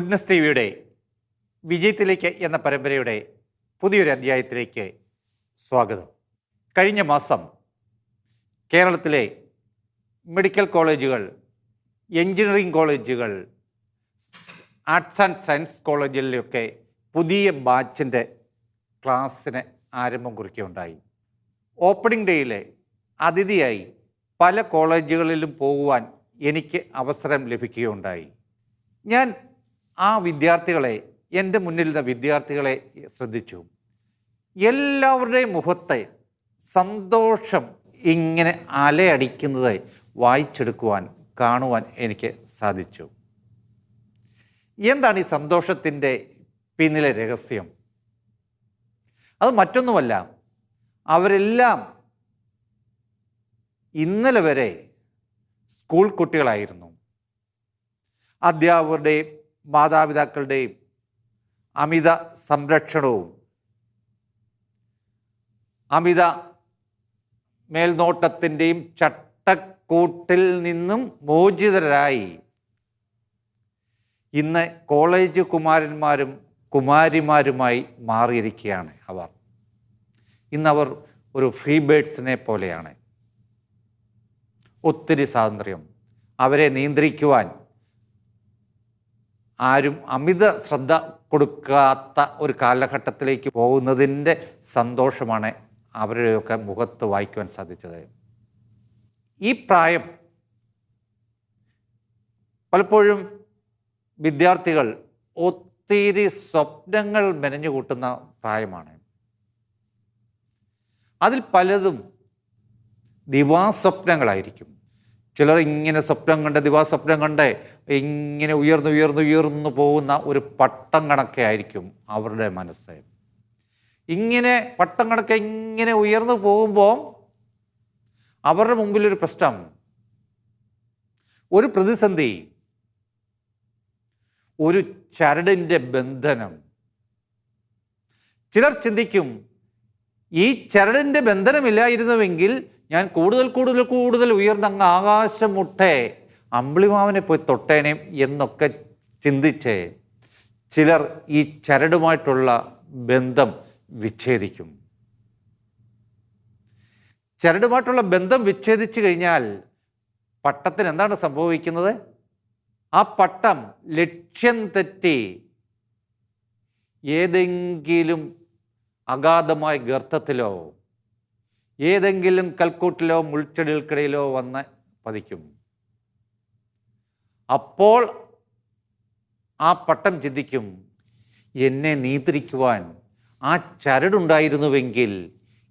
Goodness ടിവിയുടെ വിജയത്തിലേക്ക് എന്ന പരമ്പരയുടെ പുതിയൊരു അധ്യായത്തിലേക്ക് സ്വാഗതം. കഴിഞ്ഞ മാസം കേരളത്തിലെ മെഡിക്കൽ കോളേജുകൾ, എഞ്ചിനീയറിംഗ് കോളേജുകൾ, ആർട്സ് ആൻഡ് സയൻസ് കോളേജുകളിലൊക്കെ പുതിയ ബാച്ചിൻ്റെ ക്ലാസ്സിന് ആരംഭം കുറിക്കുകയുണ്ടായി. ഓപ്പണിംഗ് ഡേയിൽ അതിഥിയായി പല കോളേജുകളിലും പോകുവാൻ എനിക്ക് അവസരം ലഭിക്കുകയുണ്ടായി. ഞാൻ ആ വിദ്യാർത്ഥികളെ, എൻ്റെ മുന്നിലുള്ള വിദ്യാർത്ഥികളെ ശ്രദ്ധിച്ചു. എല്ലാവരുടെയും മുഖത്തെ സന്തോഷം ഇങ്ങനെ അലയടിക്കുന്നത് വായിച്ചെടുക്കുവാൻ, കാണുവാൻ എനിക്ക് സാധിച്ചു. എന്താണ് ഈ സന്തോഷത്തിൻ്റെ പിന്നിലെ രഹസ്യം? അത് മറ്റൊന്നുമല്ല, അവരെല്ലാം ഇന്നലെ വരെ സ്കൂൾ കുട്ടികളായിരുന്നു. അധ്യാപകരുടെയും മാതാപിതാക്കളുടെയും അമിത സംരക്ഷണവും അമിത മേൽനോട്ടത്തിൻ്റെയും ചട്ടക്കൂട്ടിൽ നിന്നും മോചിതരായി ഇന്ന് കോളേജ് കുമാരന്മാരും കുമാരിമാരുമായി മാറിയിരിക്കുകയാണ് അവർ. ഇന്നവർ ഒരു ഫ്രീ ബേഡ്സിനെ പോലെയാണ്. ഒത്തിരി സ്വാതന്ത്ര്യം. അവരെ നിയന്ത്രിക്കുവാൻ ആരും അമിത ശ്രദ്ധ കൊടുക്കാത്ത ഒരു കാലഘട്ടത്തിലേക്ക് പോകുന്നതിൻ്റെ സന്തോഷമാണ് അവരുടെയൊക്കെ മുഖത്ത് വായിക്കുവാൻ സാധിച്ചത്. ഈ പ്രായം പലപ്പോഴും വിദ്യാർത്ഥികൾ ഒത്തിരി സ്വപ്നങ്ങൾ മെനഞ്ഞു കൂട്ടുന്ന പ്രായമാണ്. അതിൽ പലതും ദിവാസ്വപ്നങ്ങളായിരിക്കും. ചിലർ ഇങ്ങനെ സ്വപ്നം കണ്ട്, ദിവാസ്വപ്നം കണ്ട് ഇങ്ങനെ ഉയർന്നു പോകുന്ന ഒരു പട്ടം കണക്കെ ആയിരിക്കും അവരുടെ മനസ്സ്. ഇങ്ങനെ പട്ടം കണക്കെ ഇങ്ങനെ ഉയർന്നു പോകുമ്പോൾ അവരുടെ മുമ്പിലൊരു പ്രശ്നം, ഒരു പ്രതിസന്ധി, ഒരു ചരടിൻ്റെ ബന്ധനം. ചിലർ ചിന്തിക്കും, ഈ ചരടിൻ്റെ ബന്ധനമില്ലായിരുന്നുവെങ്കിൽ ഞാൻ കൂടുതൽ ഉയർന്ന അങ്ങ് ആകാശം മുട്ടേ അമ്പിളിമാവനെ പോയി തൊട്ടേനെ എന്നൊക്കെ ചിന്തിച്ച് ചിലർ ഈ ചരടുമായിട്ടുള്ള ബന്ധം വിച്ഛേദിക്കും. ചരടുമായിട്ടുള്ള ബന്ധം വിച്ഛേദിച്ചു കഴിഞ്ഞാൽ പട്ടത്തിന് എന്താണ് സംഭവിക്കുന്നത്? ആ പട്ടം ലക്ഷ്യം തെറ്റി ഏതെങ്കിലും അഗാധമായ ഗർത്തത്തിലോ ഏതെങ്കിലും കൽക്കൂട്ടിലോ മുൾച്ചെടികൾക്കിടയിലോ വന്ന് പതിക്കും. അപ്പോൾ ആ പട്ടം ചിന്തിക്കും, എന്നെ നിയന്ത്രിക്കുവാൻ ആ ചരടുണ്ടായിരുന്നുവെങ്കിൽ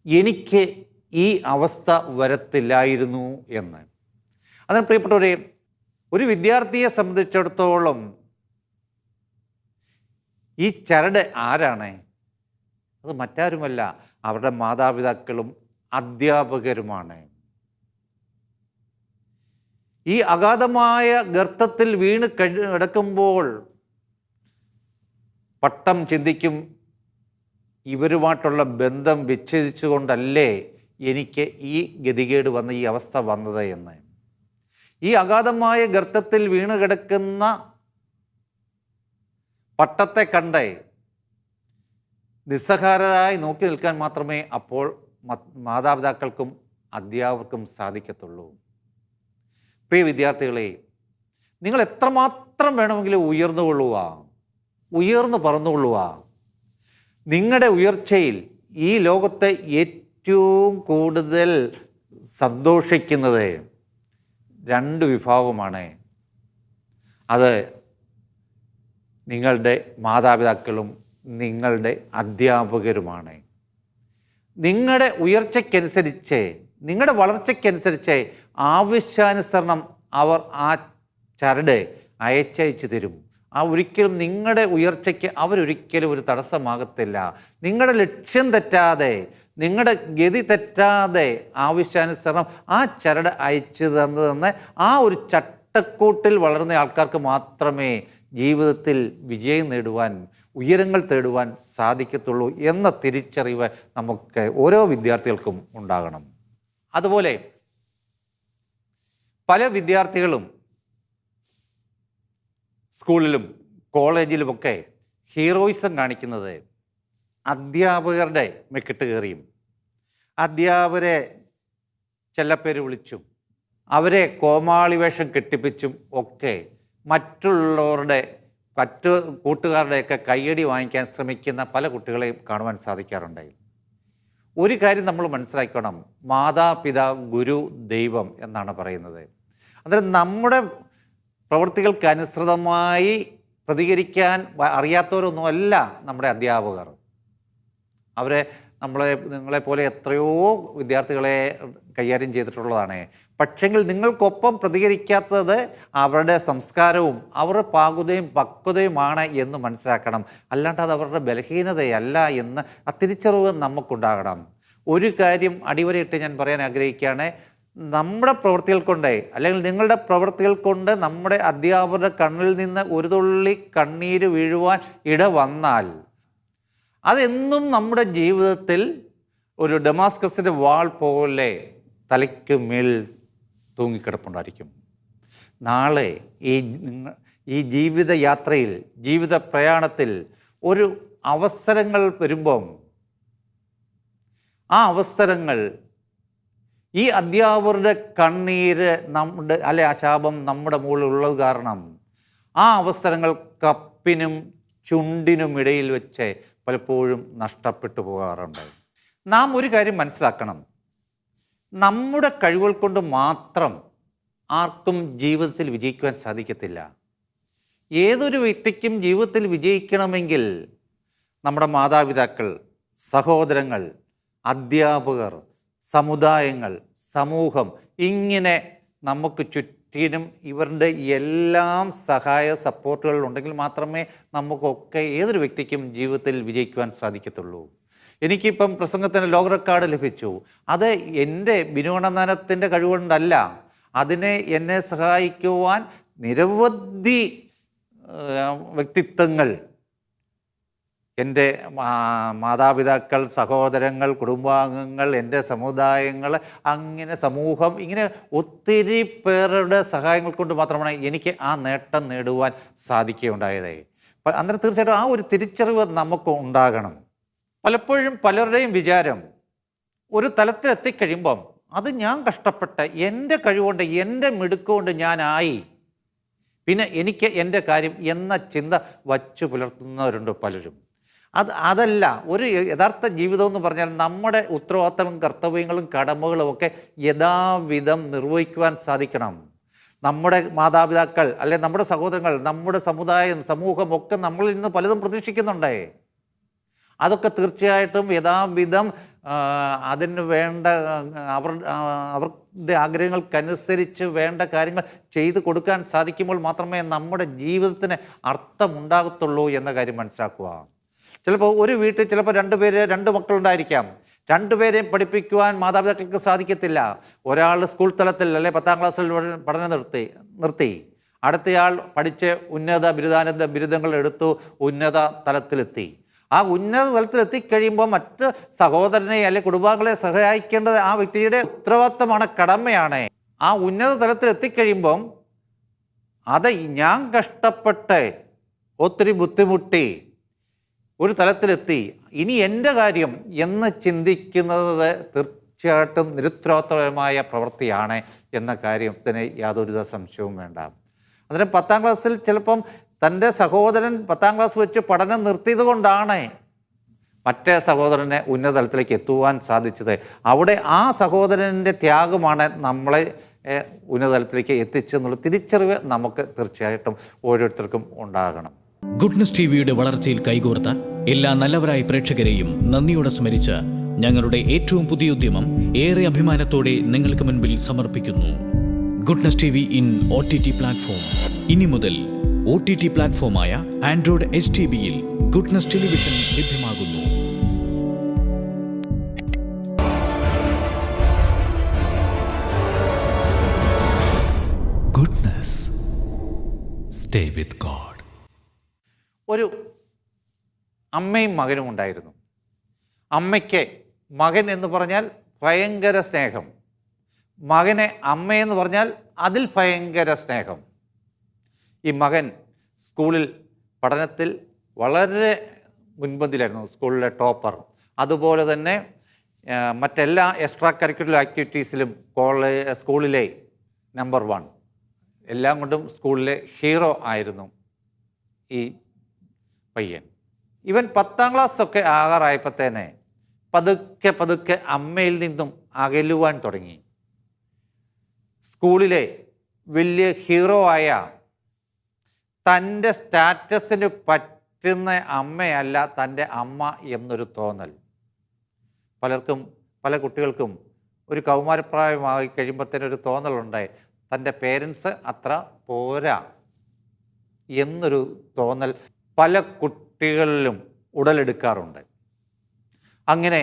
എനിക്ക് ഈ അവസ്ഥ വരത്തില്ലായിരുന്നു എന്ന്. അതിന് പ്രിയപ്പെട്ടവരെ, ഒരു വിദ്യാർത്ഥിയെ സംബന്ധിച്ചിടത്തോളം ഈ ചരട് ആരാണ്? അത് മറ്റാരുമല്ല, അവരുടെ മാതാപിതാക്കളും അധ്യാപകരുമാണ്. ഈ അഗാധമായ ഗർത്തത്തിൽ വീണ് കിടക്കുമ്പോൾ പട്ടം ചിന്തിക്കും, ഇവരുമായിട്ടുള്ള ബന്ധം വിച്ഛേദിച്ചുകൊണ്ടല്ലേ എനിക്ക് ഈ ഗതികേട് വന്ന, ഈ അവസ്ഥ വന്നത് എന്ന്. ഈ അഗാധമായ ഗർത്തത്തിൽ വീണ് കിടക്കുന്ന പട്ടത്തെ കണ്ട് നിസ്സഹായരായി നോക്കി നിൽക്കാൻ മാത്രമേ അപ്പോൾ മാതാപിതാക്കൾക്കും അധ്യാപകർക്കും സാധിക്കത്തുള്ളൂ. പ്രിയ വിദ്യാർത്ഥികളെ, നിങ്ങൾ എത്രമാത്രം വേണമെങ്കിലും ഉയർന്നു പറന്നുകൊള്ളുക. നിങ്ങളുടെ ഉയർച്ചയിൽ ഈ ലോകത്തെ ഏറ്റവും കൂടുതൽ സന്തോഷിക്കുന്നത് രണ്ട് വിഭാഗമാണ്. അത് നിങ്ങളുടെ മാതാപിതാക്കളും നിങ്ങളുടെ അധ്യാപകരുമാണ്. നിങ്ങളുടെ ഉയർച്ചയ്ക്കനുസരിച്ച്, നിങ്ങളുടെ വളർച്ചയ്ക്കനുസരിച്ച് ആവശ്യാനുസരണം അവർ ആ ചരട് അയച്ചയച്ചു തരും. ഒരിക്കലും നിങ്ങളുടെ ഉയർച്ചയ്ക്ക് അവരൊരിക്കലും ഒരു തടസ്സമാകത്തില്ല. നിങ്ങളുടെ ലക്ഷ്യം തെറ്റാതെ, നിങ്ങളുടെ ഗതി തെറ്റാതെ ആവശ്യാനുസരണം ആ ചരട് അയച്ചു തന്ന് ആ ഒരു ചട്ടക്കൂട്ടിൽ വളർന്ന ആൾക്കാർക്ക് മാത്രമേ ജീവിതത്തിൽ വിജയം നേടുവാൻ, ഉയരങ്ങൾ തേടുവാൻ സാധിക്കത്തുള്ളൂ എന്ന തിരിച്ചറിവ് നമുക്ക് ഓരോ വിദ്യാർത്ഥികൾക്കും ഉണ്ടാകണം. അതുപോലെ പല വിദ്യാർത്ഥികളും സ്കൂളിലും കോളേജിലുമൊക്കെ ഹീറോയിസം കാണിക്കുന്നത് അധ്യാപകരുടെ മെക്കിട്ട് കയറിയും അധ്യാപകരെ ചെല്ലപ്പേര് വിളിച്ചും അവരെ കോമാളി വേഷം കെട്ടിപ്പിച്ചും ഒക്കെ മറ്റുള്ളവരുടെ മറ്റു കൂട്ടുകാരുടെയൊക്കെ കയ്യടി വാങ്ങിക്കാൻ ശ്രമിക്കുന്ന പല കുട്ടികളെയും കാണുവാൻ സാധിക്കാറുണ്ടായി. ഒരു കാര്യം നമ്മൾ മനസ്സിലാക്കണം, മാതാപിതാ ഗുരു ദൈവം എന്നാണ് പറയുന്നത്. അന്നേരം നമ്മുടെ പ്രവൃത്തികൾക്ക് അനുസൃതമായി പ്രതികരിക്കാൻ അറിയാത്തവരൊന്നുമല്ല നമ്മുടെ അധ്യാപകർ. അവരെ നിങ്ങളെപ്പോലെ എത്രയോ വിദ്യാർത്ഥികളെ കൈകാര്യം ചെയ്തിട്ടുള്ളതാണ്. പക്ഷെങ്കിൽ നിങ്ങൾക്കൊപ്പം പ്രതികരിക്കാത്തത് അവരുടെ സംസ്കാരവും അവരുടെ പാകുതയും പക്വതയുമാണ് എന്ന് മനസ്സിലാക്കണം. അല്ലാണ്ട് അത് അവരുടെ ബലഹീനതയല്ല എന്ന് ആ തിരിച്ചറിവ് നമുക്കുണ്ടാകണം. ഒരു കാര്യം അടിവരയിട്ട് ഞാൻ പറയാൻ ആഗ്രഹിക്കുകയാണ്. നമ്മുടെ പ്രവൃത്തികൾ കൊണ്ട് അല്ലെങ്കിൽ നിങ്ങളുടെ പ്രവൃത്തികൾ കൊണ്ട് നമ്മുടെ അധ്യാപകരുടെ കണ്ണിൽ നിന്ന് ഒരു തുള്ളി കണ്ണീര് വീഴുവാൻ ഇട വന്നാൽ അതെന്നും നമ്മുടെ ജീവിതത്തിൽ ഒരു ഡമാസ്കസിൻ്റെ വാൾ പോലെ തലയ്ക്ക് മേൽ തൂങ്ങിക്കിടപ്പുണ്ടായിരിക്കും. നാളെ ഈ ജീവിതയാത്രയിൽ ജീവിത പ്രയാണത്തിൽ ഒരു അവസരങ്ങൾ വരുമ്പം ആ അവസരങ്ങൾ ഈ അധ്യാപകരുടെ കണ്ണീര് ആ ശാപം നമ്മുടെ മുകളിൽ ഉള്ളത് കാരണം ആ അവസരങ്ങൾ കപ്പിനും ചുണ്ടിനും ഇടയിൽ വെച്ച് പലപ്പോഴും നഷ്ടപ്പെട്ടു പോകാറുണ്ട്. നാം ഒരു കാര്യം മനസ്സിലാക്കണം, നമ്മുടെ കഴിവുകൾ കൊണ്ട് മാത്രം ആർക്കും ജീവിതത്തിൽ വിജയിക്കുവാൻ സാധിക്കത്തില്ല. ഏതൊരു വ്യക്തിക്കും ജീവിതത്തിൽ വിജയിക്കണമെങ്കിൽ നമ്മുടെ മാതാപിതാക്കൾ, സഹോദരങ്ങൾ, അധ്യാപകർ, സമുദായങ്ങൾ, സമൂഹം, ഇങ്ങനെ നമുക്ക് ചുറ്റിനും ഇവരുടെ എല്ലാം സഹായ സപ്പോർട്ടുകൾ ഉണ്ടെങ്കിൽ മാത്രമേ നമുക്കൊക്കെ ഏതൊരു വ്യക്തിക്കും ജീവിതത്തിൽ വിജയിക്കുവാൻ സാധിക്കത്തുള്ളൂ. എനിക്കിപ്പം പ്രസംഗത്തിന് ലോക റെക്കോർഡ് ലഭിച്ചു. അത് എൻ്റെ ബിനുവണ്ണനത്തിൻ്റെ കഴിവുകൊണ്ടല്ല. അതിനെ എന്നെ സഹായിക്കുവാൻ നിരവധി വ്യക്തിത്വങ്ങൾ, എൻ്റെ മാതാപിതാക്കൾ, സഹോദരങ്ങൾ, കുടുംബാംഗങ്ങൾ, എൻ്റെ സമുദായങ്ങൾ, അങ്ങനെ സമൂഹം, ഇങ്ങനെ ഒത്തിരി പേരുടെ സഹായങ്ങൾ കൊണ്ട് മാത്രമാണ് എനിക്ക് ആ നേട്ടം നേടുവാൻ സാധിക്കുകയുണ്ടായത്. അന്നേരം തീർച്ചയായിട്ടും ആ ഒരു തിരിച്ചറിവ് നമുക്ക് ഉണ്ടാകണം. പലപ്പോഴും പലരുടെയും വിചാരം ഒരു തലത്തിലെത്തിക്കഴിയുമ്പം അത് ഞാൻ കഷ്ടപ്പെട്ട് എൻ്റെ കഴിവുകൊണ്ട് എൻ്റെ മിടുക്കുകൊണ്ട് ഞാനായി, പിന്നെ എനിക്ക് എൻ്റെ കാര്യം എന്ന ചിന്ത വച്ചു പുലർത്തുന്നവരുണ്ട് പലരും. അതല്ല ഒരു യഥാർത്ഥ ജീവിതം എന്ന് പറഞ്ഞാൽ നമ്മുടെ ഉത്തരവാദിത്തങ്ങളും കർത്തവ്യങ്ങളും കടമകളും ഒക്കെ യഥാവിധം നിർവഹിക്കുവാൻ സാധിക്കണം. നമ്മുടെ മാതാപിതാക്കൾ അല്ലെങ്കിൽ നമ്മുടെ സഹോദരങ്ങൾ, നമ്മുടെ സമുദായം, സമൂഹം ഒക്കെ നമ്മളിൽ നിന്ന് പലതും പ്രതീക്ഷിക്കുന്നുണ്ടേ. അതൊക്കെ തീർച്ചയായിട്ടും യഥാവിധം അതിന് വേണ്ട അവരുടെ ആഗ്രഹങ്ങൾക്കനുസരിച്ച് വേണ്ട കാര്യങ്ങൾ ചെയ്തു കൊടുക്കാൻ സാധിക്കുമ്പോൾ മാത്രമേ നമ്മുടെ ജീവിതത്തിന് അർത്ഥമുണ്ടാകത്തുള്ളൂ എന്ന കാര്യം മനസ്സിലാക്കുക. ചിലപ്പോൾ ഒരു വീട്ടിൽ ചിലപ്പോൾ രണ്ട് മക്കളുണ്ടായിരിക്കാം. രണ്ടുപേരെയും പഠിപ്പിക്കുവാൻ മാതാപിതാക്കൾക്ക് സാധിക്കത്തില്ല. ഒരാൾ സ്കൂൾ തലത്തിൽ അല്ലെ 10ാം ക്ലാസ്സിൽ പഠനം നിർത്തി, അടുത്തയാൾ പഠിച്ച് ഉന്നത ബിരുദാനന്ദ ബിരുദങ്ങൾ എടുത്തു ഉന്നത തലത്തിലെത്തി. ആ ഉന്നത തലത്തിലെത്തിക്കഴിയുമ്പോൾ മറ്റ് സഹോദരനെ അല്ലെങ്കിൽ കുടുംബാംഗങ്ങളെ സഹായിക്കേണ്ടത് ആ വ്യക്തിയുടെ ഉത്തരവാദിത്തമാണ്, കടമയാണ്. ആ ഉന്നത തലത്തിലെത്തിക്കഴിയുമ്പം അത് ഞാൻ കഷ്ടപ്പെട്ട് ഒത്തിരി ബുദ്ധിമുട്ടി ഒരു തലത്തിലെത്തി, ഇനി എൻ്റെ കാര്യം എന്ന് ചിന്തിക്കുന്നത് തീർച്ചയായിട്ടും നിരുത്തരവാദിത്തപരമായ പ്രവൃത്തിയാണ് എന്ന കാര്യത്തിന് യാതൊരു സംശയവും വേണ്ട. അന്നേരം 10ാം ക്ലാസ്സിൽ ചിലപ്പം തൻ്റെ സഹോദരൻ 10ാം ക്ലാസ് വെച്ച് പഠനം നിർത്തിയത് കൊണ്ടാണ് മറ്റേ സഹോദരനെ ഉന്നത തലത്തിലേക്ക് എത്തുവാൻ സാധിച്ചത്. അവിടെ ആ സഹോദരൻ്റെ ത്യാഗമാണ് നമ്മളെ ഉന്നത തലത്തിലേക്ക് എത്തിച്ചെന്നുള്ള തിരിച്ചറിവ് നമുക്ക് തീർച്ചയായിട്ടും ഓരോരുത്തർക്കും ഉണ്ടാകണം. ഗുഡ്നസ് ടിവിയുടെ വളർച്ചയിൽ കൈകോർത്ത എല്ലാ നല്ലവരായ പ്രേക്ഷകരെയും നന്ദിയോടെ സ്മരിച്ച് ഞങ്ങളുടെ ഏറ്റവും പുതിയ ഉദ്യമം ഏറെ അഭിമാനത്തോടെ നിങ്ങൾക്ക് മുൻപിൽ സമർപ്പിക്കുന്നു. Goodness TV in OTT platform. ഇനി മുതൽ OTT പ്ലാറ്റ്ഫോമായ ആൻഡ്രോയിഡ് HTBയിൽ ഗുഡ്നസ് ടെലിവിഷൻ ലഭ്യമാകുന്നു. Goodness, stay with God. ഒരു അമ്മയും മകനും ഉണ്ടായിരുന്നു. അമ്മയ്ക്ക് മകൻ എന്ന് പറഞ്ഞാൽ ഭയങ്കര സ്നേഹം, മകനെ അമ്മയെന്ന് പറഞ്ഞാൽ അതിൽ ഭയങ്കര സ്നേഹം. ഈ മകൻ സ്കൂളിൽ പഠനത്തിൽ വളരെ മുൻപന്തിയിലായിരുന്നു, സ്കൂളിലെ ടോപ്പർ. അതുപോലെ തന്നെ മറ്റെല്ലാ എക്സ്ട്രാ കരിക്കുലർ ആക്ടിവിറ്റീസിലും സ്കൂളിലെ നമ്പർ 1, എല്ലാം കൊണ്ടും സ്കൂളിലെ ഹീറോ ആയിരുന്നു ഈ പയ്യൻ. ഇവൻ 10ാം ക്ലാസ്സൊക്കെ ആകാറായപ്പോൾ തന്നെ പതുക്കെ പതുക്കെ അമ്മയിൽ നിന്നും അകലുവാൻ തുടങ്ങി. സ്കൂളിലെ വലിയ ഹീറോ ആയ തൻ്റെ സ്റ്റാറ്റസിന് പറ്റുന്ന അമ്മയല്ല തൻ്റെ അമ്മ എന്നൊരു തോന്നൽ. പല കുട്ടികൾക്കും ഒരു കൗമാരപ്രായമായി കഴിയുമ്പോഴത്തേനൊരു തോന്നലുണ്ടായി, തൻ്റെ പേരൻസ് അത്ര പോരാ എന്നൊരു തോന്നൽ പല കുട്ടികളിലും ഉടലെടുക്കാറുണ്ട്. അങ്ങനെ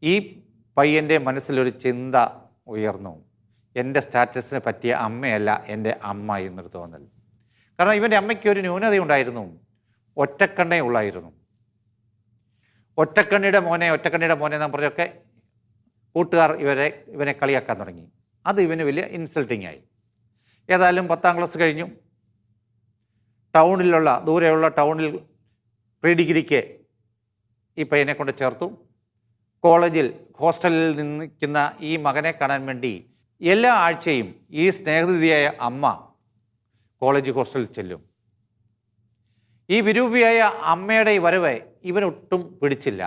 ഈ പയ്യൻ്റെ മനസ്സിലൊരു ചിന്ത ഉയർന്നു, എൻ്റെ സ്റ്റാറ്റസിന് പറ്റിയ അമ്മയല്ല എൻ്റെ അമ്മ എന്നൊരു തോന്നൽ. കാരണം ഇവൻ്റെ അമ്മയ്ക്ക് ഒരു ന്യൂനതയുണ്ടായിരുന്നു, ഒറ്റക്കണ്ണേ ഉള്ളായിരുന്നു. ഒറ്റക്കണ്ണിയുടെ മോനെ എന്ന് പറഞ്ഞൊക്കെ കൂട്ടുകാർ ഇവനെ കളിയാക്കാൻ തുടങ്ങി. അത് ഇവന് വലിയ ഇൻസൾട്ടിങ് ആയി. ഏതായാലും 10ാം ക്ലാസ് കഴിഞ്ഞു. ദൂരെയുള്ള ടൗണിൽ പ്രീ ഡിഗ്രിക്ക് ഈ പയ്യനെ കൊണ്ട് ചേർത്തു. കോളേജിൽ ഹോസ്റ്റലിൽ നിൽക്കുന്ന ഈ മകനെ കാണാൻ വേണ്ടി എല്ലാ ആഴ്ചയും ഈ സ്നേഹനിധിയായ അമ്മ കോളേജ് ഹോസ്റ്റലിൽ ചെല്ലും. ഈ വിരൂപിയായ അമ്മയുടെ ഈ വരവ് ഇവനൊട്ടും പിടിച്ചില്ല.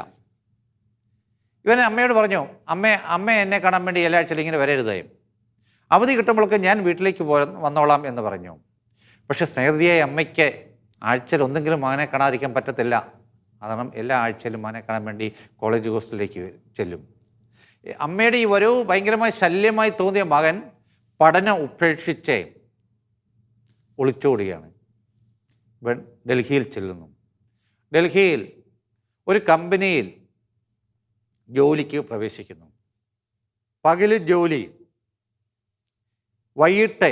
ഇവൻ അമ്മയോട് പറഞ്ഞു, അമ്മ എന്നെ കാണാൻ വേണ്ടി എല്ലാ ആഴ്ചയിലും ഇങ്ങനെ വരരുതേ, അവധി കിട്ടുമ്പോഴൊക്കെ ഞാൻ വീട്ടിലേക്ക് വന്നോളാം എന്ന് പറഞ്ഞു. പക്ഷേ സ്നേഹനിധിയായ അമ്മയ്ക്ക് ആഴ്ചയിൽ ഒന്നെങ്കിലും മകനെ കാണാതിരിക്കാൻ പറ്റത്തില്ല. കാരണം എല്ലാ ആഴ്ചയിലും മകനെ കാണാൻ വേണ്ടി കോളേജ് ഹോസ്റ്റലിലേക്ക് ചെല്ലും. അമ്മയുടെ ഈ വരവ് ഭയങ്കരമായി ശല്യമായി തോന്നിയ മകൻ പഠനം ഉപേക്ഷിച്ച് ഒളിച്ചോടുകയാണ്. ഡൽഹിയിൽ ചെല്ലുന്നു. ഡൽഹിയിൽ ഒരു കമ്പനിയിൽ ജോലിക്ക് പ്രവേശിക്കുന്നു. പകല് ജോലി, വൈകിട്ട്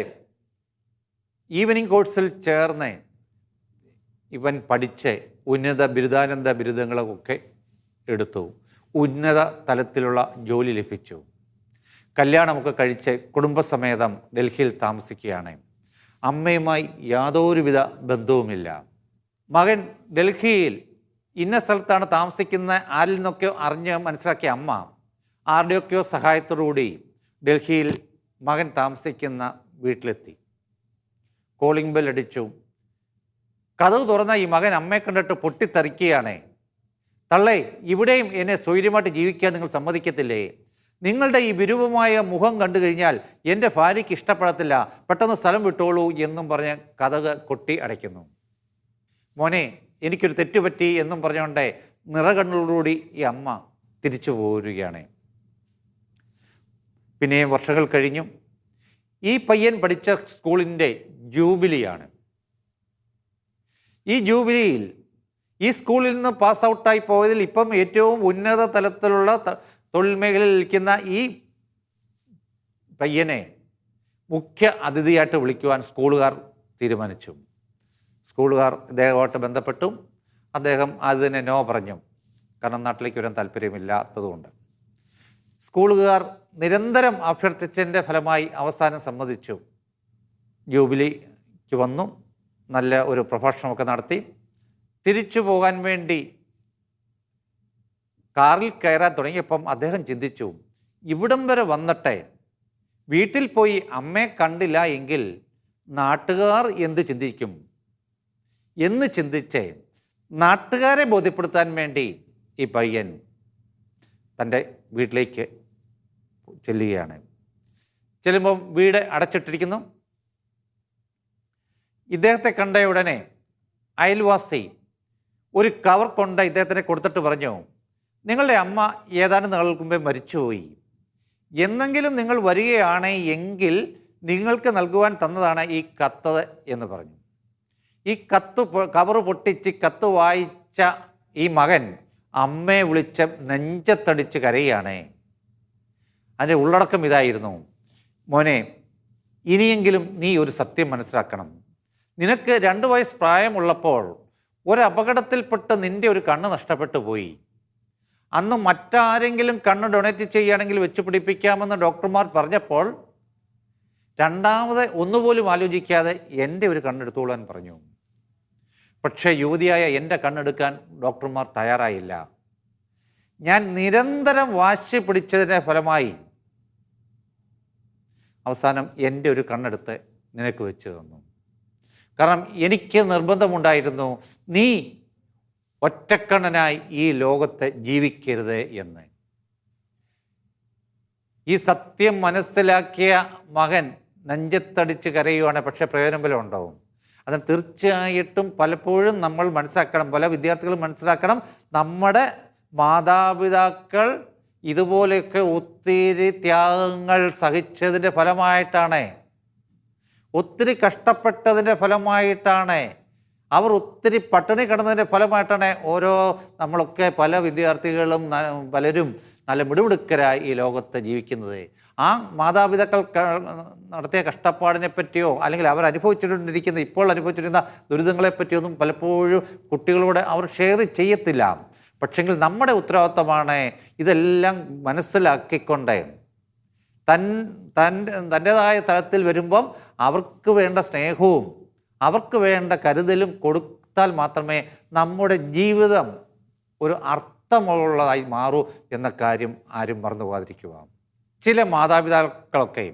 ഈവനിങ് കോഴ്സിൽ ചേർന്ന് ഇവൻ പഠിച്ച് ഉന്നത ബിരുദാനന്ദ ബിരുദങ്ങളൊക്കെ എടുത്തു. ഉന്നത തലത്തിലുള്ള ജോലി ലഭിച്ചു. കല്യാണമൊക്കെ കഴിച്ച് കുടുംബസമേതം ഡൽഹിയിൽ താമസിക്കുകയാണ്. അമ്മയുമായി യാതൊരുവിധ ബന്ധവുമില്ല. മകൻ ഡൽഹിയിൽ ഇന്ന സ്ഥലത്താണ് താമസിക്കുന്ന ആരിൽ നിന്നൊക്കെയോ അറിഞ്ഞ് മനസ്സിലാക്കിയ അമ്മ ആരുടെയൊക്കെയോ സഹായത്തോടുകൂടി ഡൽഹിയിൽ മകൻ താമസിക്കുന്ന വീട്ടിലെത്തി. കോളിംഗ് ബെൽ അടിച്ചു. കതവ് തുറന്ന ഈ മകൻ അമ്മയെ കണ്ടിട്ട് പൊട്ടിത്തെറിക്കുകയാണ്. തള്ളേ, ഇവിടെയും എന്നെ സ്വൈര്യമായിട്ട് ജീവിക്കാൻ നിങ്ങൾ സമ്മതിക്കത്തില്ലേ? നിങ്ങളുടെ ഈ വിരൂപമായ മുഖം കണ്ടു കഴിഞ്ഞാൽ എൻ്റെ ഭാര്യയ്ക്ക് ഇഷ്ടപ്പെടത്തില്ല, പെട്ടെന്ന് സ്ഥലം വിട്ടോളൂ എന്നും പറഞ്ഞ് കതക് കൊട്ടി അടയ്ക്കുന്നു. മോനെ, എനിക്കൊരു തെറ്റുപറ്റി എന്നും പറഞ്ഞുകൊണ്ട് നിറകണ്ണുകളോടുകൂടി ഈ അമ്മ തിരിച്ചു പോരുകയാണ്. പിന്നെയും വർഷങ്ങൾ കഴിഞ്ഞു. ഈ പയ്യൻ പഠിച്ച സ്കൂളിൻ്റെ ജൂബിലിയാണ്. ഈ ജൂബിലിയിൽ ഈ സ്കൂളിൽ നിന്ന് പാസ് ഔട്ടായി പോയതിൽ ഇപ്പം ഏറ്റവും ഉന്നത തലത്തിലുള്ള തൊഴിൽ മേഖലയിൽ ഇരിക്കുന്ന ഈ പയ്യനെ മുഖ്യ അതിഥിയായിട്ട് വിളിക്കുവാൻ സ്കൂളുകാർ തീരുമാനിച്ചു. സ്കൂളുകാർ ഇദ്ദേഹമായിട്ട് ബന്ധപ്പെട്ടു. അദ്ദേഹം അതിനെ നോ പറഞ്ഞു. കാരണം നാട്ടിലേക്ക് വരാൻ താല്പര്യമില്ലാത്തതുകൊണ്ട്. സ്കൂളുകാർ നിരന്തരം അഭ്യർത്ഥിച്ചതിൻ്റെ ഫലമായി അവസാനം സമ്മതിച്ചു. ജൂബിലിക്ക് വന്നു. നല്ല ഒരു പ്രഭാഷണമൊക്കെ നടത്തി. തിരിച്ചു പോകാൻ വേണ്ടി കാറിൽ കയറാൻ തുടങ്ങിയപ്പം അദ്ദേഹം ചിന്തിച്ചു, ഇവിടം വരെ വന്നിട്ടെ വീട്ടിൽ പോയി അമ്മയെ കണ്ടില്ല എങ്കിൽ നാട്ടുകാർ എന്ത് ചിന്തിക്കും എന്ന് ചിന്തിച്ച് നാട്ടുകാരെ ബോധ്യപ്പെടുത്താൻ വേണ്ടി ഈ പയ്യൻ തൻ്റെ വീട്ടിലേക്ക് ചെല്ലുകയാണ്. ചെല്ലുമ്പം വീട് അടച്ചിട്ടിരിക്കുന്നു. ഇദ്ദേഹത്തെ കണ്ട ഉടനെ അയൽവാസി ഒരു കവർ കൊണ്ട് ഇദ്ദേഹത്തിനെ കൊടുത്തിട്ട് പറഞ്ഞു, നിങ്ങളുടെ അമ്മ ഏതാനും നാളുകൾക്ക് മുമ്പേ മരിച്ചുപോയി. എന്നെങ്കിലും നിങ്ങൾ വരികയാണ് എങ്കിൽ നിങ്ങൾക്ക് നൽകുവാൻ തന്നതാണ് ഈ കത്ത് എന്ന് പറഞ്ഞു. ഈ കവറ് പൊട്ടിച്ച് കത്ത് വായിച്ച ഈ മകൻ അമ്മയെ വിളിച്ച് നെഞ്ചത്തടിച്ച് കരയുകയാണ്. അതിൻ്റെ ഉള്ളടക്കം ഇതായിരുന്നു, മോനെ, ഇനിയെങ്കിലും നീ ഒരു സത്യം മനസ്സിലാക്കണം. നിനക്ക് 2 വയസ്സ് പ്രായമുള്ളപ്പോൾ ഒരപകടത്തിൽപ്പെട്ട് നിൻ്റെ ഒരു കണ്ണ് നഷ്ടപ്പെട്ടു പോയി. അന്ന് മറ്റാരെങ്കിലും കണ്ണ് ഡൊണേറ്റ് ചെയ്യുകയാണെങ്കിൽ വെച്ച് പിടിപ്പിക്കാമെന്ന് ഡോക്ടർമാർ പറഞ്ഞപ്പോൾ രണ്ടാമത് ഒന്നുപോലും ആലോചിക്കാതെ എൻ്റെ ഒരു കണ്ണെടുത്തോളാൻ പറഞ്ഞു. പക്ഷേ യുവതിയായ എൻ്റെ കണ്ണെടുക്കാൻ ഡോക്ടർമാർ തയ്യാറായില്ല. ഞാൻ നിരന്തരം വാശി പിടിച്ചതിൻ്റെ ഫലമായി അവസാനം എൻ്റെ ഒരു കണ്ണെടുത്ത് നിനക്ക് വെച്ച് തന്നു. കാരണം എനിക്ക് നിർബന്ധമുണ്ടായിരുന്നു നീ ഒറ്റക്കണ്ണനായി ഈ ലോകത്തെ ജീവിക്കരുത് എന്ന്. ഈ സത്യം മനസ്സിലാക്കിയ മകൻ നെഞ്ചത്തടിച്ച് കരയുവാണ്. പക്ഷേ പ്രയോജനം വല്ലതും ഉണ്ടാവും? അതിന് തീർച്ചയായിട്ടും പലപ്പോഴും നമ്മൾ മനസ്സിലാക്കണം, പല വിദ്യാർത്ഥികളും മനസ്സിലാക്കണം, നമ്മുടെ മാതാപിതാക്കൾ ഇതുപോലെയൊക്കെ ഒത്തിരി ത്യാഗങ്ങൾ സഹിച്ചതിൻ്റെ ഫലമായിട്ടാണ്, ഒത്തിരി കഷ്ടപ്പെട്ടതിൻ്റെ ഫലമായിട്ടാണ്, അവർ ഒത്തിരി പട്ടിണി കിടന്നതിൻ്റെ ഫലമായിട്ടാണ് നമ്മളൊക്കെ പല വിദ്യാർത്ഥികളും പലരും നല്ല മിടുമിടുക്കരായി ഈ ലോകത്ത് ജീവിക്കുന്നത്. ആ മാതാപിതാക്കൾ നടത്തിയ കഷ്ടപ്പാടിനെ പറ്റിയോ അല്ലെങ്കിൽ അവർ ഇപ്പോൾ അനുഭവിച്ചിരുന്ന ദുരിതങ്ങളെ പറ്റിയൊന്നും പലപ്പോഴും കുട്ടികളോട് അവർ ഷെയർ ചെയ്യത്തില്ല. പക്ഷെങ്കിൽ നമ്മുടെ ഉത്തരവാദിത്തമാണ് ഇതെല്ലാം മനസ്സിലാക്കിക്കൊണ്ട് തൻ്റെതായ തലത്തിൽ വരുമ്പം അവർക്ക് വേണ്ട സ്നേഹവും അവർക്ക് വേണ്ട കരുതലും കൊടുത്താൽ മാത്രമേ നമ്മുടെ ജീവിതം ഒരു അർത്ഥമുള്ളതായി മാറൂ എന്ന കാര്യം ആരും മറന്നു പോകാതിരിക്കുക. ചില മാതാപിതാക്കളൊക്കെ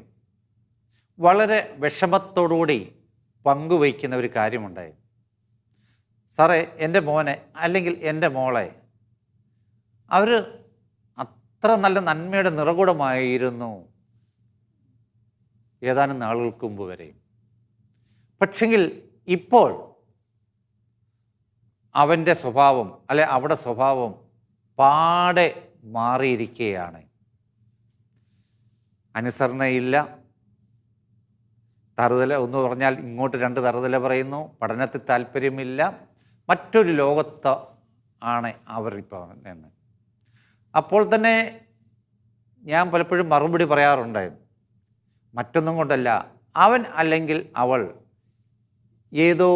വളരെ വിഷമത്തോടുകൂടി പങ്കുവയ്ക്കുന്ന ഒരു കാര്യമുണ്ട്. സാറേ, എൻ്റെ മോനെ അല്ലെങ്കിൽ എൻ്റെ മോളെ അവർ അത്ര നല്ല നന്മയുടെ നിറകുടമായിരുന്നു ഏതാനും നാളുകൾക്ക് മുമ്പ് വരെ. പക്ഷെങ്കിൽ ഇപ്പോൾ അവൻ്റെ സ്വഭാവം അവളുടെ സ്വഭാവം പാടെ മാറിയിരിക്കുകയാണ്. അനുസരണയില്ല, തറുതല ഒന്ന് പറഞ്ഞാൽ ഇങ്ങോട്ട് 2 തറുതല പറയുന്നു, പഠനത്തിൽ താല്പര്യമില്ല, മറ്റൊരു ലോകത്ത് ആണ് അവരിപ്പോൾ എന്ന്. അപ്പോൾ തന്നെ ഞാൻ പലപ്പോഴും മറുപടി പറയാറുണ്ട്, മറ്റൊന്നും കൊണ്ടല്ല, അവൻ അല്ലെങ്കിൽ അവൾ ഏതോ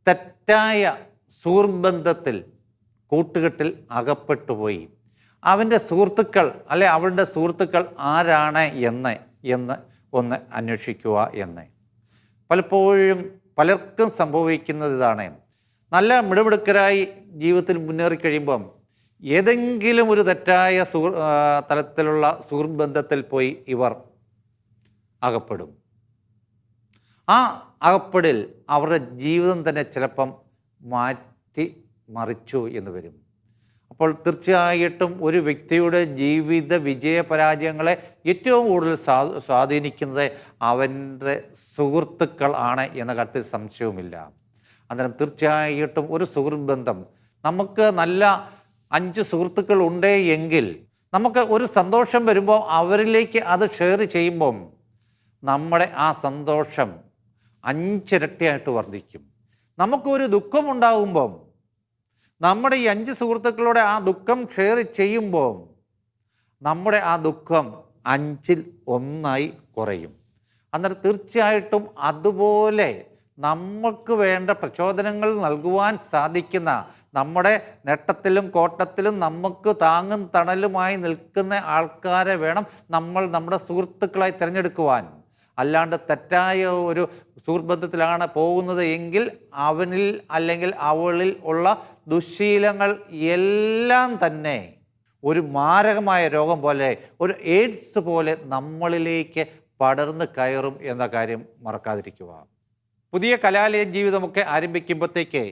തെറ്റായ സുഹൃബന്ധത്തിൽ കൂട്ടുകെട്ടിൽ അകപ്പെട്ടുപോയി. അവൻ്റെ സുഹൃത്തുക്കൾ അവളുടെ സുഹൃത്തുക്കൾ ആരാണ് എന്ന് ഒന്ന് അന്വേഷിക്കുക എന്ന്. പലപ്പോഴും പലർക്കും സംഭവിക്കുന്നത് ഇതാണ്. നല്ല മിടുമിടുക്കരായി ജീവിതത്തിൽ മുന്നേറിക്കഴിയുമ്പം ഏതെങ്കിലും ഒരു തെറ്റായ തലത്തിലുള്ള സുഹൃബന്ധത്തിൽ പോയി ഇവർ അകപ്പെടും. ആ അകപ്പെടൽ അവരുടെ ജീവിതം തന്നെ ചിലപ്പം മാറ്റി മറിച്ചു എന്ന് വരും. അപ്പോൾ തീർച്ചയായിട്ടും ഒരു വ്യക്തിയുടെ ജീവിത വിജയപരാജയങ്ങളെ ഏറ്റവും കൂടുതൽ സ്വാധീനിക്കുന്നത് അവൻ്റെ സുഹൃത്തുക്കൾ ആണ് എന്ന കാര്യത്തിൽ സംശയവുമില്ല. അന്നേരം തീർച്ചയായിട്ടും ഒരു സുഹൃത്ത് ബന്ധം, നമുക്ക് നല്ല 5 സുഹൃത്തുക്കൾ ഉണ്ട് എങ്കിൽ നമുക്ക് ഒരു സന്തോഷം വരുമ്പോൾ അവരിലേക്ക് അത് ഷെയർ ചെയ്യുമ്പം നമ്മുടെ ആ സന്തോഷം 5 ഇരട്ടിയായിട്ട് വർദ്ധിക്കും. നമുക്കൊരു ദുഃഖമുണ്ടാകുമ്പം നമ്മുടെ ഈ 5 സുഹൃത്തുക്കളോടെ ആ ദുഃഖം ഷെയർ ചെയ്യുമ്പോൾ നമ്മുടെ ആ ദുഃഖം 5ൽ 1 കുറയും. അന്നേരം തീർച്ചയായിട്ടും അതുപോലെ നമുക്ക് വേണ്ട പ്രചോദനങ്ങൾ നൽകുവാൻ സാധിക്കുന്ന, നമ്മുടെ നേട്ടത്തിലും കോട്ടത്തിലും നമുക്ക് താങ്ങും തണലുമായി നിൽക്കുന്ന ആൾക്കാരെ വേണം നമ്മൾ നമ്മുടെ സുഹൃത്തുക്കളായി തിരഞ്ഞെടുക്കുവാൻ. അല്ലാണ്ട് തെറ്റായ ഒരു സുഹൃത്ബന്ധത്തിലാണ് പോകുന്നത് എങ്കിൽ അവനിൽ അല്ലെങ്കിൽ അവളിൽ ഉള്ള ദുശ്ശീലങ്ങൾ എല്ലാം തന്നെ ഒരു മാരകമായ രോഗം പോലെ, ഒരു എയ്ഡ്സ് പോലെ നമ്മളിലേക്ക് പടർന്ന് കയറും എന്ന കാര്യം മറക്കാതിരിക്കുക. പുതിയ കലാലയ ജീവിതമൊക്കെ ആരംഭിക്കുമ്പോഴത്തേക്ക്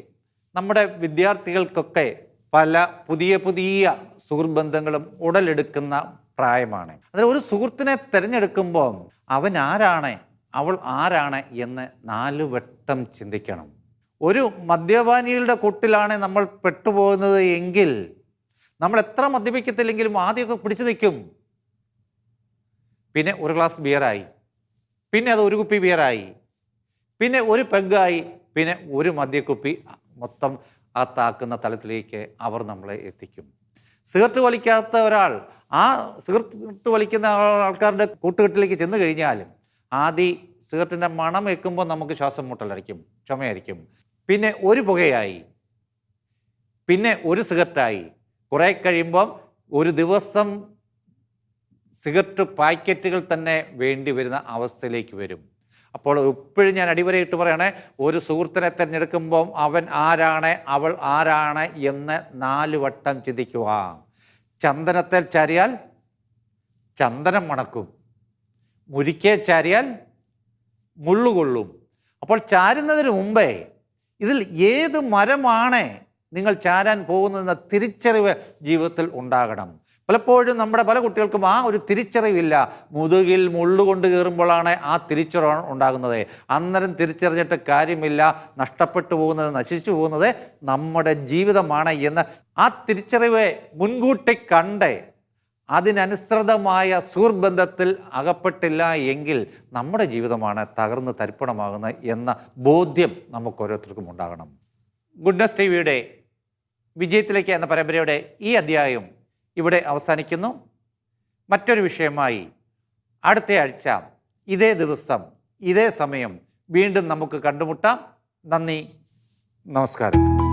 നമ്മുടെ വിദ്യാർത്ഥികൾക്കൊക്കെ പല പുതിയ സുഹൃത്ബന്ധങ്ങളും ഉടലെടുക്കുന്ന പ്രായമാണ്. അതിൽ ഒരു സുഹൃത്തിനെ തിരഞ്ഞെടുക്കുമ്പോൾ അവൻ ആരാണ്, അവൾ ആരാണ് എന്ന് 4 വട്ടം ചിന്തിക്കണം. ഒരു മദ്യപാനികളുടെ കൂട്ടിലാണ് നമ്മൾ പെട്ടുപോകുന്നത് എങ്കിൽ നമ്മൾ എത്ര മദ്യപിക്കത്തില്ലെങ്കിലും ആദ്യമൊക്കെ പിടിച്ചു നിൽക്കും. പിന്നെ ഒരു ഗ്ലാസ് ബിയറായി, പിന്നെ അത് 1 കുപ്പി ബിയറായി, പിന്നെ ഒരു പെഗ്ഗായി, പിന്നെ ഒരു മദ്യക്കുപ്പി, മൊത്തം അകത്താക്കുന്ന തലത്തിലേക്ക് അവർ നമ്മളെ എത്തിക്കും. സിഗരറ്റ് വലിക്കാത്ത ഒരാൾ ആ സിഗരറ്റ് വലിക്കുന്ന ആൾക്കാരുടെ കൂട്ടുകെട്ടിലേക്ക് ചെന്ന് കഴിഞ്ഞാലും ആദ്യം സിഗരറ്റിൻ്റെ മണം വെക്കുമ്പോൾ നമുക്ക് ശ്വാസം മുട്ടലായിരിക്കും, ചുമയായിരിക്കും. പിന്നെ ഒരു പുകയായി, പിന്നെ ഒരു സിഗരറ്റായി, കുറേ കഴിയുമ്പം ഒരു ദിവസം സിഗരറ്റ് പാക്കറ്റുകൾ തന്നെ വേണ്ടി വരുന്ന അവസ്ഥയിലേക്ക് വരും. അപ്പോൾ ഇപ്പോഴും ഞാൻ അടിവരയിട്ട് പറയണേ, ഒരു സുഹൃത്തിനെ തിരഞ്ഞെടുക്കുമ്പോൾ അവൻ ആരാണ്, അവൾ ആരാണ് എന്ന് 4 വട്ടം ചിന്തിക്കുക. ചന്ദനത്തിൽ ചാരിയാൽ ചന്ദനം മണക്കും, മുരിക്കെ ചാരിയാൽ മുള്ളുകൊള്ളും. അപ്പോൾ ചാരുന്നതിന് മുമ്പേ ഇതിൽ ഏത് മരമാണ് നിങ്ങൾ ചാരാൻ പോകുന്നതെന്ന തിരിച്ചറിവ് ജീവിതത്തിൽ ഉണ്ടാകണം. പലപ്പോഴും നമ്മുടെ പല കുട്ടികൾക്കും ആ ഒരു തിരിച്ചറിവില്ല. മുതുകിൽ മുള്ളുകൊണ്ട് കയറുമ്പോഴാണ് ആ തിരിച്ചറിവ് ഉണ്ടാകുന്നത്. അന്നേരം തിരിച്ചറിഞ്ഞിട്ട് കാര്യമില്ല, നഷ്ടപ്പെട്ടു പോകുന്നത്, നശിച്ചു പോകുന്നത് നമ്മുടെ ജീവിതമാണ് എന്ന് ആ തിരിച്ചറിവ് മുൻകൂട്ടി കണ്ട് അതിനനുസൃതമായ സുഹൃബന്ധത്തിൽ അകപ്പെട്ടില്ല എങ്കിൽ നമ്മുടെ ജീവിതമാണ് തകർന്ന് തരിപ്പണമാകുന്നത് എന്ന ബോധ്യം നമുക്ക് ഓരോരുത്തർക്കും ഉണ്ടാകണം. ഗുഡ്നസ് ടിവിയുടെ വിജയത്തിലേക്ക് എന്ന പരമ്പരയുടെ ഈ അധ്യായം ഇവിടെ അവസാനിക്കുന്നു. മറ്റൊരു വിഷയമായി അടുത്ത ആഴ്ച ഇതേ ദിവസം ഇതേ സമയം വീണ്ടും നമുക്ക് കണ്ടുമുട്ടാം. നന്ദി, നമസ്കാരം.